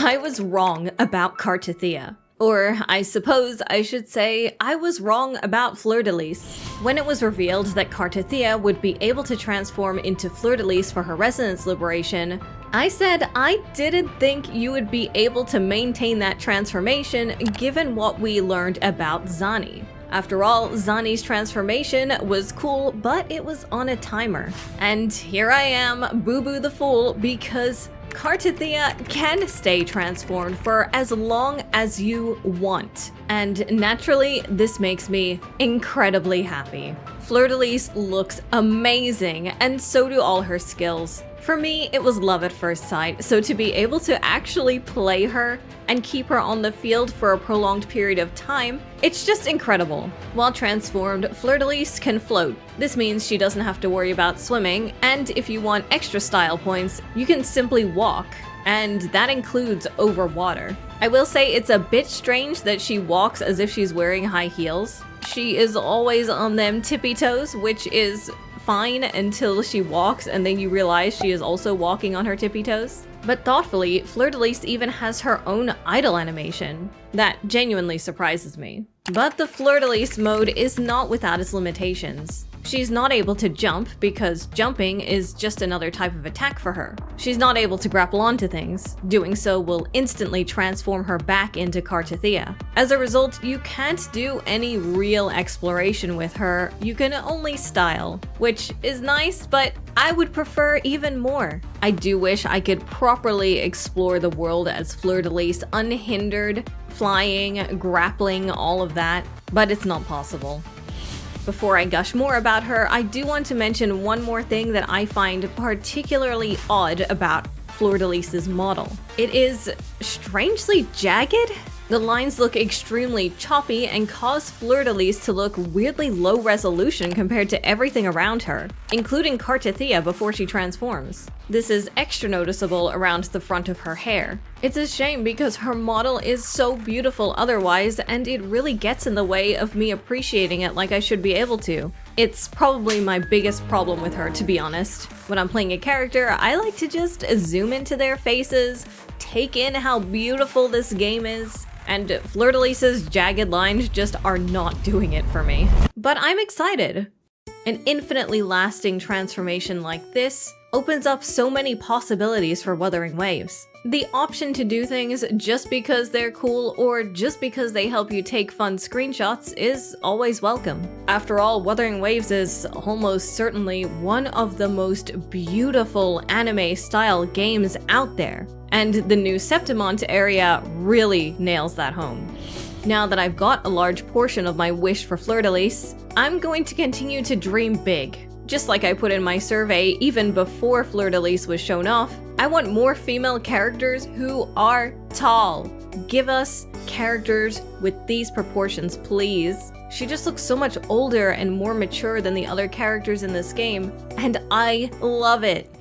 I was wrong about Cartethyia. Or, I suppose I should say, I was wrong about Fleurdelys. When it was revealed that Cartethyia would be able to transform into Fleurdelys for her resonance liberation, I said I didn't think you would be able to maintain that transformation given what we learned about Zani. After all, Zani's transformation was cool, but it was on a timer. And here I am, Boo-Boo the Fool, because Cartethyia can stay transformed for as long as you want. And naturally, this makes me incredibly happy. Fleurdelys looks amazing, and so do all her skills. For me, it was love at first sight, so to be able to actually play her and keep her on the field for a prolonged period of time, it's just incredible. While transformed, Fleurdelys can float. This means she doesn't have to worry about swimming, and if you want extra style points, you can simply walk, and that includes over water. I will say it's a bit strange that she walks as if she's wearing high heels. She is always on them tippy toes, which is fine until she walks and then you realize she is also walking on her tippy toes. But thoughtfully, Fleurdelys even has her own idle animation. That genuinely surprises me. But the Fleurdelys mode is not without its limitations. She's not able to jump because jumping is just another type of attack for her. She's not able to grapple onto things. Doing so will instantly transform her back into Cartethyia. As a result, you can't do any real exploration with her. You can only style, which is nice, but I would prefer even more. I do wish I could properly explore the world as Fleurdelys unhindered, flying, grappling, all of that, but it's not possible. Before I gush more about her, I do want to mention one more thing that I find particularly odd about Fleurdelys' model. It is strangely jagged. The lines look extremely choppy and cause Fleurdelys to look weirdly low resolution compared to everything around her, including Cartethyia before she transforms. This is extra noticeable around the front of her hair. It's a shame because her model is so beautiful otherwise, and it really gets in the way of me appreciating it like I should be able to. It's probably my biggest problem with her, to be honest. When I'm playing a character, I like to just zoom into their faces, take in how beautiful this game is, and Fleurdelys' jagged lines just are not doing it for me. But I'm excited. An infinitely lasting transformation like this opens up so many possibilities for Wuthering Waves. The option to do things just because they're cool or just because they help you take fun screenshots is always welcome. After all, Wuthering Waves is almost certainly one of the most beautiful anime-style games out there, and the new Septimont area really nails that home. Now that I've got a large portion of my wish for Fleurdelys, I'm going to continue to dream big. Just like I put in my survey even before Fleurdelys was shown off, I want more female characters who are tall. Give us characters with these proportions, please. She just looks so much older and more mature than the other characters in this game, and I love it.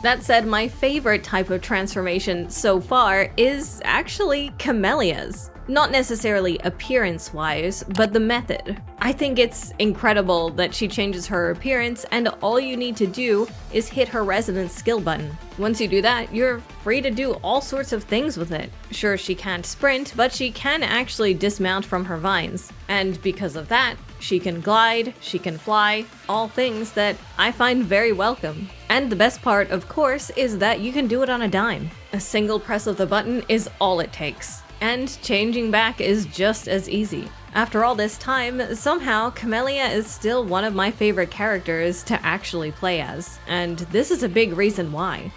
That said, my favorite type of transformation so far is actually Camellia's. Not necessarily appearance-wise, but the method. I think it's incredible that she changes her appearance and all you need to do is hit her resonance skill button. Once you do that, you're free to do all sorts of things with it. Sure, she can't sprint, but she can actually dismount from her vines. And because of that, she can glide, she can fly, all things that I find very welcome. And the best part, of course, is that you can do it on a dime. A single press of the button is all it takes. And changing back is just as easy. After all this time, somehow Camellia is still one of my favorite characters to actually play as, and this is a big reason why.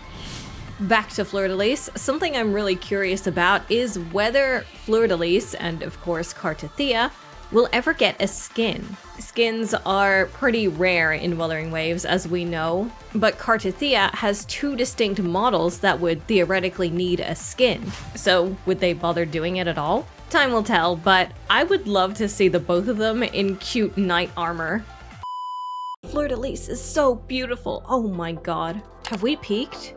Back to Fleurdelys, something I'm really curious about is whether Fleurdelys, and of course Cartethyia, will ever get a skin. Skins are pretty rare in Wuthering Waves, as we know, but Cartethyia has two distinct models that would theoretically need a skin. So would they bother doing it at all? Time will tell, but I would love to see the both of them in cute knight armor. Fleurdelys is so beautiful, oh my god. Have we peaked?